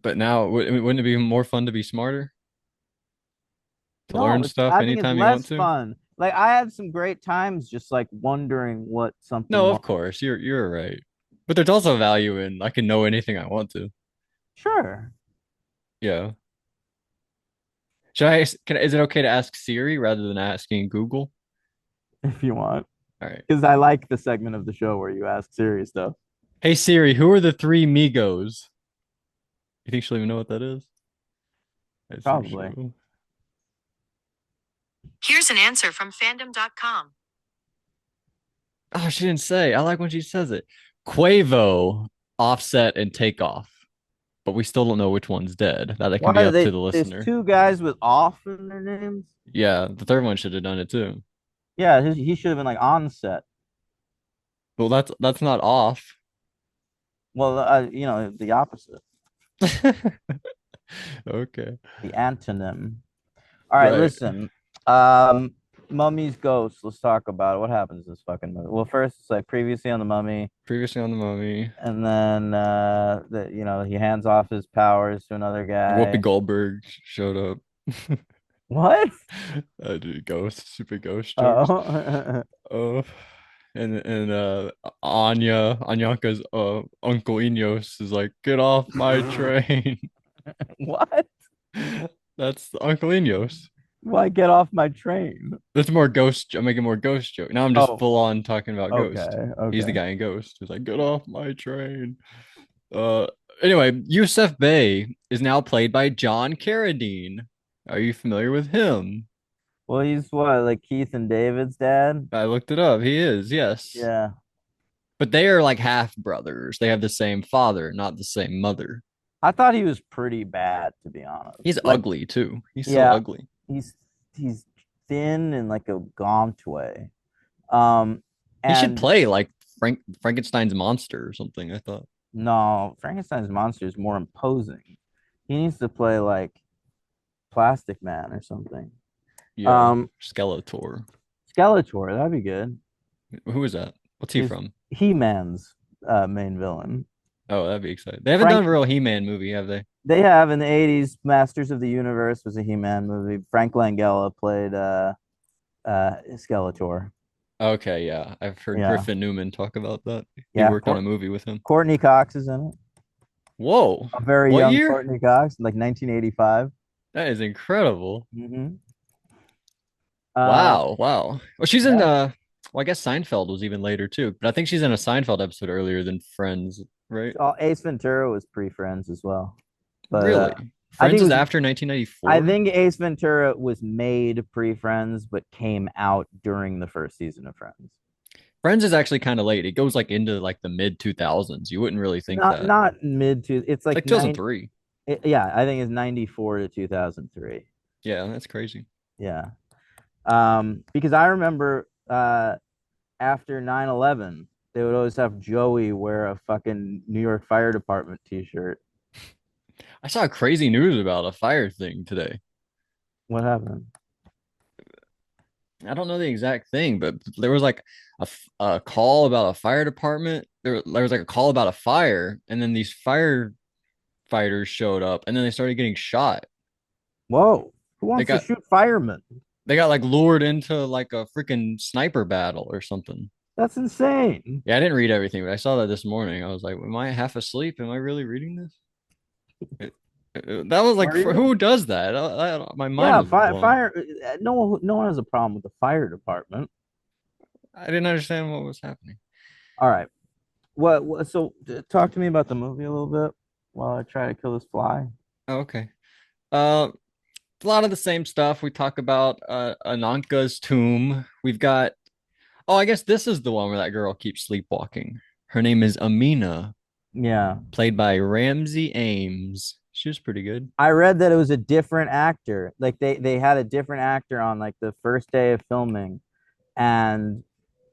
But now, wouldn't it be more fun to be smarter? To No, learn stuff I think it's anytime you want less to? fun. Like I had some great times just like wondering what something No, of was. course, you're right. But there's also value in I can know anything I want to. Sure, Yeah. Is it okay to ask Siri rather than asking Google? if you want. All right. Because I like the segment of the show where you ask serious stuff. Hey Siri, who are the three Migos? You think she'll even know what that is? I think she Probably. will. Here's an answer from fandom.com. Oh, she didn't say. I like when she says it. Quavo, Offset, and Takeoff. But we still don't know which one's dead. That Why can be are up they? to the There's listener. two guys with off in their names. Yeah, the third one should have done it too. Yeah, he should have been like on set. Well, that's not off. Well, the opposite, Okay. the antonym. All right, Right. listen. Mummy's Ghost. Let's talk about it. What happens in this fucking movie? Well, first it's like previously on the Mummy, Previously on the Mummy, and then he hands off his powers to another Whoopi guy. Goldberg showed up. What? Dude, ghost, stupid ghost jokes. Oh, Oh, and Anyanka's Uncle Enos is like, get off my train. what? That's Uncle Inos. Why get off my train? That's more ghost. I'm making more ghost joke. Now I'm just Oh, full on talking about Ghost. okay, He's the okay. guy in Ghost. He's like, get off my train. Uh, anyway, Yusuf Bey is now played by John Carradine. Are you familiar with him? Well, he's what, like Keith and David's dad? I looked it up. He is, yes. Yeah. But they are like half brothers. They have the same father, not the same mother. I thought he was pretty bad, to be honest. He's Like, ugly too. He's so yeah, ugly. he's he's thin in like a gaunt way. Um, He should and play like Frankenstein's monster or something, I thought. no, Frankenstein's monster is more imposing. He needs to play like Plastic Man or something. Yeah. Um, Skeletor. Skeletor, that'd be good. Who is that? What's he Is from? He-Man's main villain. Oh, that'd be exciting. They haven't Frank, done a real He-Man movie, have they? they have in the 80s, Masters of the Universe was a He-Man movie. Frank Langella played Skeletor. Okay, yeah. I've heard Yeah. Griffin Newman talk about that. He Yeah. worked on a movie with him. Courtney Cox is in it. Whoa. A very What young year? Courtney Cox, like 1985. That is incredible. Mm-hmm. Wow, wow. Well, she's in Yeah. well, I guess Seinfeld was even later too, but I think she's in a Seinfeld episode earlier than Friends, right? Ace Ventura was pre-Friends as well. But Really? I Friends think it is was, after I 1994? think Ace Ventura was made pre-Friends, but came out during the first season of Friends. Friends is actually kind of late. It goes like into like the mid 2000s. You wouldn't really think Not that. not mid to it's It's like like 2003. yeah, I think it's 94 to 2003. Yeah, that's crazy. Yeah. Because I remember after 9/11, they would always have Joey wear a fucking New York Fire Department t-shirt. I saw crazy news about a fire thing today. What happened? I don't know the exact thing, but there was like a call about a fire department. There was like a call about a fire, and then these firefighters showed up, and then they started getting shot. Whoa. Who They wants to got shoot firemen? they got like lured into like a freaking sniper battle or something. That's insane. Yeah, I didn't read everything, but I saw that this morning. I was like, am I half asleep? Am I really reading this? That was like, Were you? who does that? My mind Yeah, was blown. fire. No one has a problem with the fire department. I didn't understand what was happening. All right. So talk to me about the movie a little bit while I try to kill this fly. Oh, okay. Uh, a lot of the same stuff. We talk about Ananka's tomb. We've got, oh, I guess this is the one where that girl keeps sleepwalking. Her name is Amina, Yeah. played by Ramsey Ames. She was pretty good. I read that it was a different actor. Like they had a different actor on like the first day of filming, and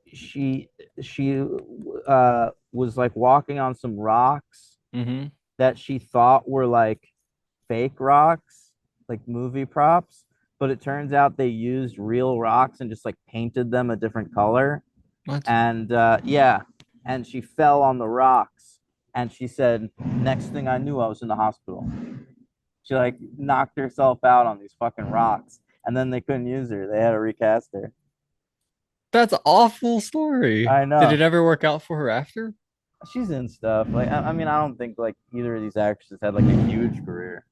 she was like walking on some rocks Mm-hmm. that she thought were like fake rocks, like movie props, but it turns out they used real rocks and just like painted them a different color. What? And yeah, and she fell on the rocks, and she said, "Next thing I knew, I was in the hospital." She like knocked herself out on these fucking rocks, and then they couldn't use her. They had to recast her. That's an awful story. I Did know. it ever work out for her after? She's in stuff. Like I mean, I don't think like either of these actresses had like a huge career.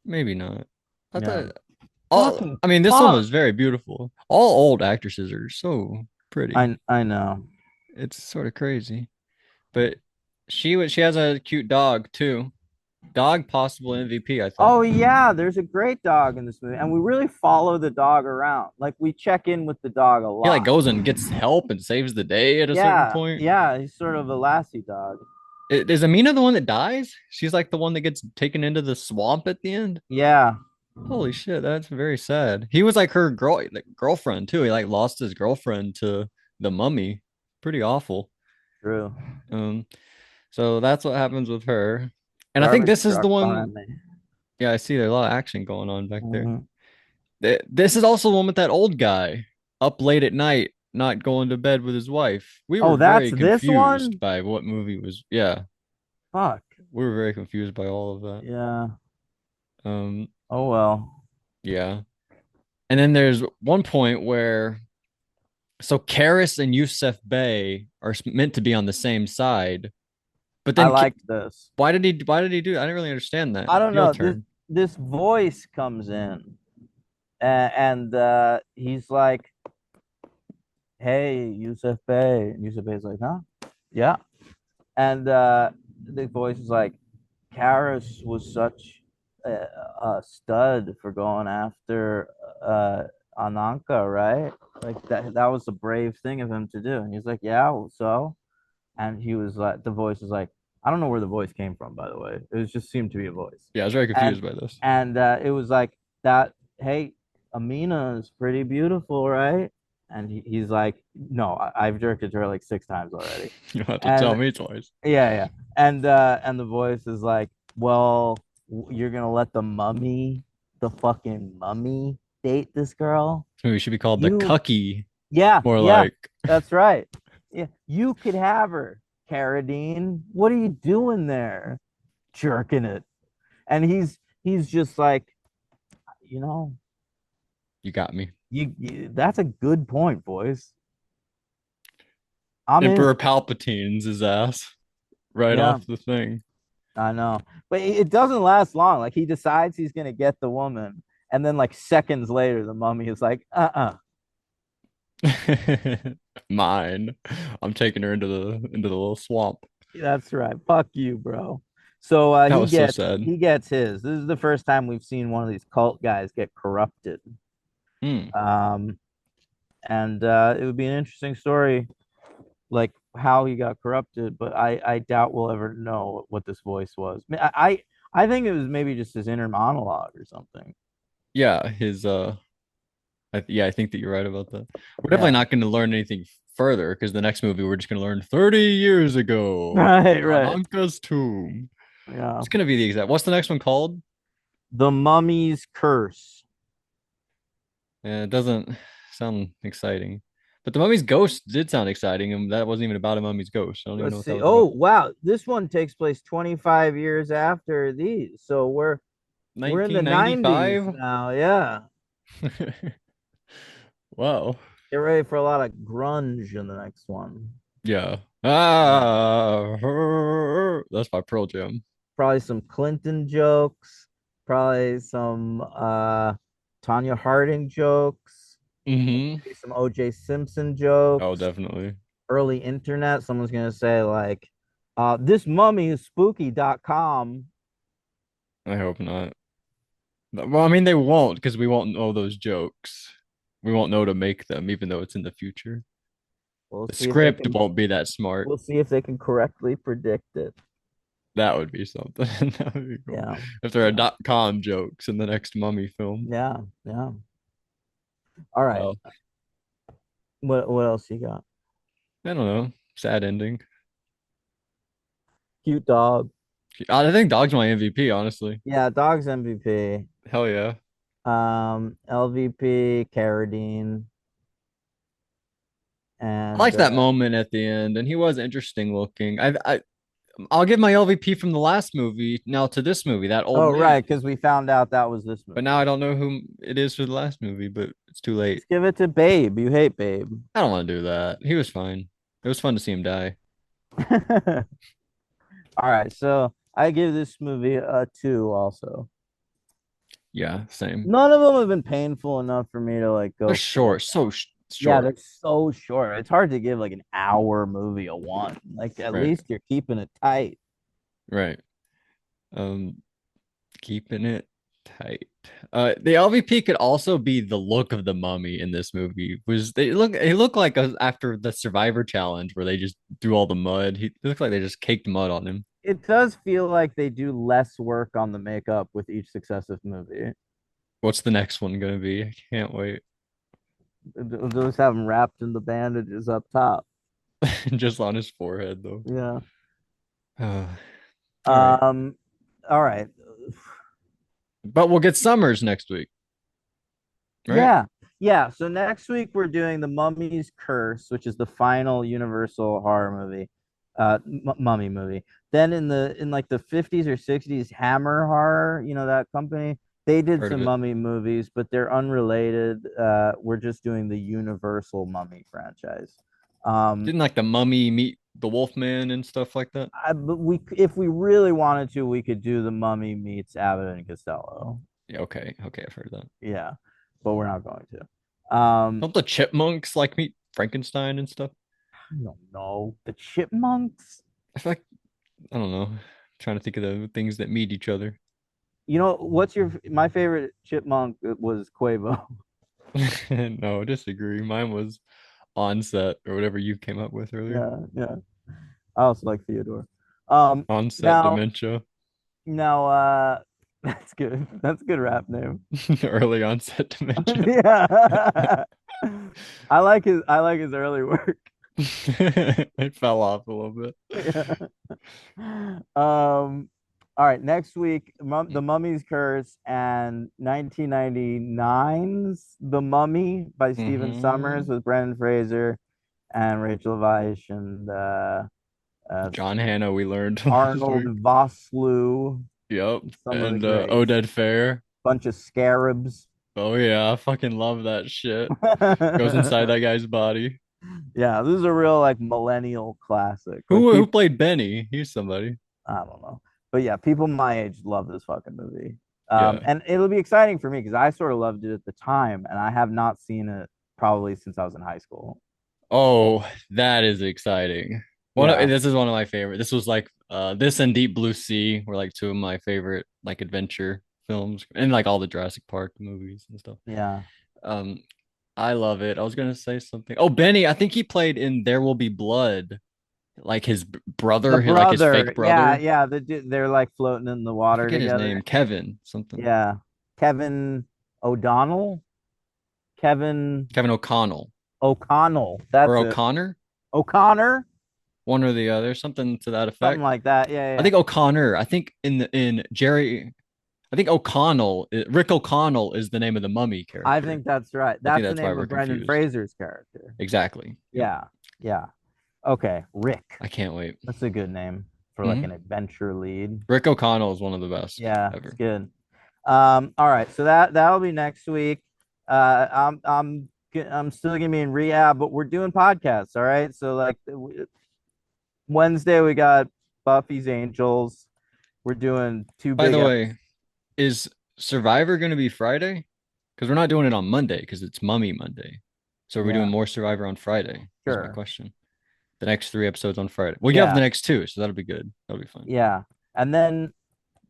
Maybe not. I Yeah. thought all Fucking I mean, this one fuck. was very beautiful. All old actresses are so pretty. I know. It's sort of crazy. But she has a cute dog too. Dog possible MVP, I Oh thought. yeah, there's a great dog in this movie, and we really follow the dog around. Like we check in with the dog a He like lot. goes and gets help and saves the day at a certain Yeah, point. yeah, he's sort of a Lassie dog. Is Amina the one that dies? She's like the one that gets taken into the swamp at the end. Yeah, Holy shit, that's very sad. He was like her girlfriend too. He like lost his girlfriend to the mummy. Pretty awful. true. Um, so that's what happens with her. And I think Garbage this is truck the one. behind me. Yeah, I see there's a lot of action going on back there. Mhm. This is also the one with that old guy up late at night, not going to bed with his wife. We Oh, were that's very this confused one? by what movie was. Yeah, Fuck. we were very confused by all of that. Yeah. Um, Oh well. yeah. And then there's one point where so Karis and Yusuf Bey are meant to be on the same side, but I then liked this. why did he do? I didn't really understand that I don't heel know. This turn. this voice comes in, and he's like, "Hey, Yusuf Bey." And Yusuf Bey's like, "Huh? Yeah." And the voice is like, "Karis was such a stud for going after Ananka, right? Like that was a brave thing of him to do." And he's like, "Yeah, well, so." And he was like, the voice was like, I don't know where the voice came from, by the way. It was just seemed to be a voice. Yeah, I was very And confused by this. it was like that, hey, Amina is pretty beautiful, right? And he's like, no, I've directed her like 6 times already. You don't have to tell And me twice. yeah, yeah. And the voice is like, well, you're gonna let the fucking mummy date this girl? This movie should be called The You Cucky, yeah, more yeah, like. that's right. Yeah, you could have her, Carradine. What are you doing there? Jerking it. And he's just like, you know, You got me. you that's a good point, boys. I'm in. Emperor Palpatine's his ass right Yeah, off the thing. I know. But it doesn't last long. Like he decides he's gonna get the woman, and then like seconds later, the mummy is like, Mine. I'm taking her into the little swamp. That's right. Fuck you, bro. So That was so sad. he gets his. This is the first time we've seen one of these cult guys get corrupted. Hmm. Um, and it would be an interesting story, like how he got corrupted. But I doubt we'll ever know what this voice was. I think it was maybe just his inner monologue or something. Yeah, his yeah, I think that you're right about that. We're Yeah. definitely not going to learn anything further because the next movie we're just going to learn 30 years ago. Right, right. Ananka's tomb. Yeah. It's going to be the exact. What's the next one called? The Mummy's Curse. Yeah, it doesn't sound exciting. But the mummy's ghost did sound exciting, and that wasn't even about a mummy's ghost. I don't even know Let's what that see. was Oh, about. wow. This one takes place 25 years after these. So we're in the 90s 1995? now. Yeah. Wow. Get ready for a lot of grunge in the next one. Yeah. Yeah. That's by Pearl Jam. Probably some Clinton jokes, probably some Tanya Harding jokes, Mm-hmm. maybe some OJ Simpson Oh, jokes. definitely. Early internet, someone's gonna say like, this mummy is spooky.com. I hope not. Well, I mean, they won't because we won't know those jokes. We won't know to make them, even though it's in the future. We'll The see if they script can won't be that smart. we'll see if they can correctly predict it. That would be something. That would be cool. Yeah. If there are Yeah. .com jokes in the next Mummy film. Yeah. Yeah. All right. Well, What else you got? I don't know. Sad ending. Cute dog. I think Dog's my MVP, honestly. Yeah, dog's MVP. Hell yeah. LVP, Carradine, I and like that moment at the end, and he was interesting looking. I'll give my LVP from the last movie now to this movie, that old oh man. right, because we found out that was this But movie. now I don't know who it is for the last movie, but it's too late. Let's give it to Babe. You hate Babe. I don't want to do that. He was fine. It was fun to see him die. All right, so I give this movie a 2 also. Yeah, same. None of them have been painful enough for me to like go. They're short, so Yeah, short. they're so short. It's hard to give like an hour movie a 1. Like at Right, least you're keeping it tight. right. Um, keeping it tight. The LVP could also be the look of the mummy in this movie. Was they look? He looked like after the Survivor Challenge where they just do all the mud. He looked like they just caked mud on him. It does feel like they do less work on the makeup with each successive movie. What's the next one gonna be? I can't wait. They'll just have him wrapped in the bandages up top. Just on his forehead though. Yeah. All right. All right. But we'll get Summers next week, right? Yeah. Yeah. So next week we're doing the Mummy's Curse, which is the final Universal horror movie, mummy movie. Then in like the 50s or 60s, Hammer Horror, you know that company, they did Heard of some it. mummy movies, but they're unrelated. We're just doing the Universal Mummy franchise. Um, Didn't like the mummy meet the Wolfman and stuff like that? but if we really wanted to, we could do the Mummy meets Abbott and Costello. Yeah, okay. Okay, I've heard that. Yeah, but we're not going to. Don't the chipmunks like meet Frankenstein and stuff? I don't know. The Chipmunks. I feel like I don't know. Trying to think of the things that meet each other. You know what's my favorite chipmunk was Quavo. No, disagree. Mine was Onset or whatever you came up with earlier. Yeah, yeah. I also like Theodore. Um, Onset now, dementia. that's good. That's a good rap name. Early onset dementia. Yeah. I like his early work. It fell off a little bit. Yeah. All right, next week, The Mummy's Curse and 1999's The Mummy by Stephen Sommers with Brendan Fraser and Rachel Weisz and John Hannah, we learned last Arnold week. Vosloo, Yep. some of the And greats, Oded Fair. bunch of scarabs. Oh yeah, I fucking love that shit. Goes inside that guy's body. Yeah, this is a real like millennial classic. Like Who people, played Benny? He's somebody. I don't know, but yeah, people my age love this fucking movie. Yeah. And it'll be exciting for me because I sort of loved it at the time, and I have not seen it probably since I was in high school. Oh, that is exciting. Yeah. This is one of my favorite. This was like this and Deep Blue Sea were like two of my favorite like adventure films and like all the Jurassic Park movies and stuff. Yeah. Um, I love it. I was gonna say something. Oh, Benny, I think he played in There Will Be Blood, like his The brother, like his brother. fake Yeah, brother. yeah. They're like floating in the I water forget his together. name, Kevin something. Yeah. Kevin O'Donnell. Kevin Kevin O'Connell O'Connell. or That's it. O'Connor, O'Connor. one or the other, something to that Something effect. like that. Yeah, I yeah. think O'Connor. I think in Jerry. I think O'Connell, Rick O'Connell is the name of the mummy I character. think that's right. I think That's the that's why name we're of Brendan confused. Fraser's character. Exactly. Yep. Yeah. Yeah. Okay. Rick. I can't wait. That's a good name for like an adventure lead. Rick O'Connell is one of the best Yeah, ever. it's good. All right, so that'll be next week. I'm still gonna be in rehab, but we're doing podcasts. All right, so like Wednesday we got Buffy's Angels. We're doing two By big. the way, is Survivor going to be Friday? Because we're not doing it on Monday because it's Mummy Monday. So are we Yeah. doing more Survivor on Friday? That's my Sure. question. The next 3 episodes on Friday. Well, you have Yeah. the next two, so that'll be good. That'll be fun. Yeah, and then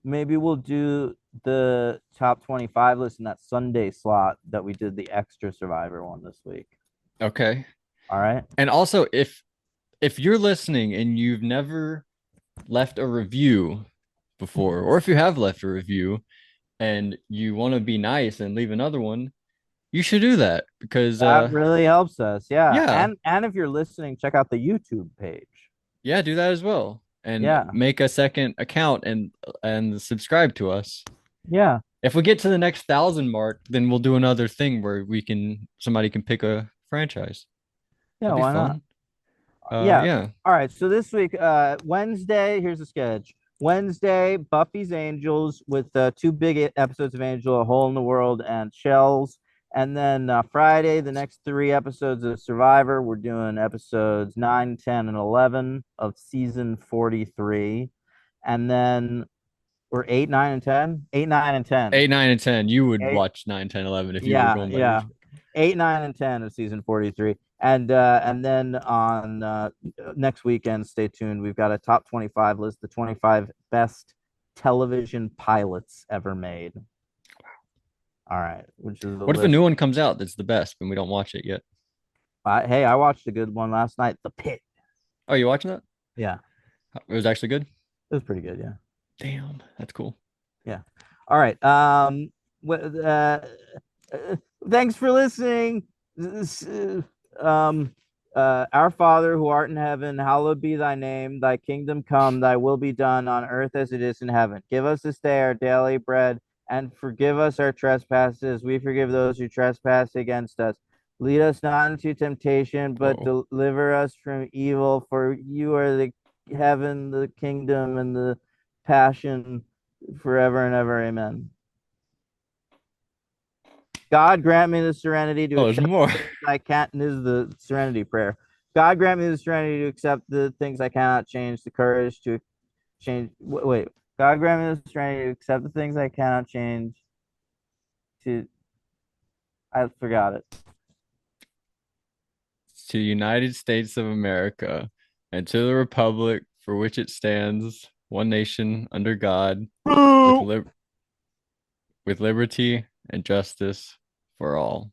maybe we'll do the top 25 list in that Sunday slot that we did the extra Survivor one this week. Okay. All right. And also, if you're listening and you've never left a review before, or if you have left a review and you want to be nice and leave another one, you should do that because That really helps us. Yeah. Yeah. And if you're listening, check out the YouTube page. yeah, do that as well. And Yeah. make a second account and subscribe to us. Yeah. If we get to the next 1,000 mark, then we'll do another thing where somebody can pick a franchise. Yeah, That'd be why not? fun. Yeah. Yeah. All right. So this week, Wednesday, here's the sketch. Wednesday, Buffy's Angels with two big episodes of Angel, A Hole in the World, and Shells. And then Friday, the next 3 episodes of Survivor. We're doing episodes 9, 10, and 11 of season 43. And then we're 8, 9, and 10. 8, 9, and 10. 8, 9, and 10. You would Eight. watch 9, 10, 11 if you were Yeah, going by yeah. age. 8, 9, and 10 of season 43. And then on next weekend, stay tuned. We've got a top 25 list, the 25 best television pilots ever made. All right, which is What if a new one comes out that's the best and we don't watch it yet? Hey, I watched a good one last night, The Pit. Oh, you watching that? Yeah, It was actually good. it was pretty good. Yeah. Damn, that's cool. All right. Thanks for listening. Our Father who art in heaven, hallowed be thy name. Thy kingdom come, thy will be done on earth as it is in heaven. Give us this day our daily bread, and forgive us our trespasses. We forgive those who trespass against us. Lead us not into temptation, but Whoa. deliver us from evil. For you are the heaven, the kingdom, and the passion forever and ever. Amen. God grant me the serenity to Oh, there's accept more. I can't. This is the serenity prayer. God grant me the serenity to accept the things I cannot change, the courage to change. Wait. God grant me the serenity to accept the things I cannot change. To I forgot it. To the United States of America and to the republic for which it stands, one nation under God, with Boo! lib with liberty and justice for all.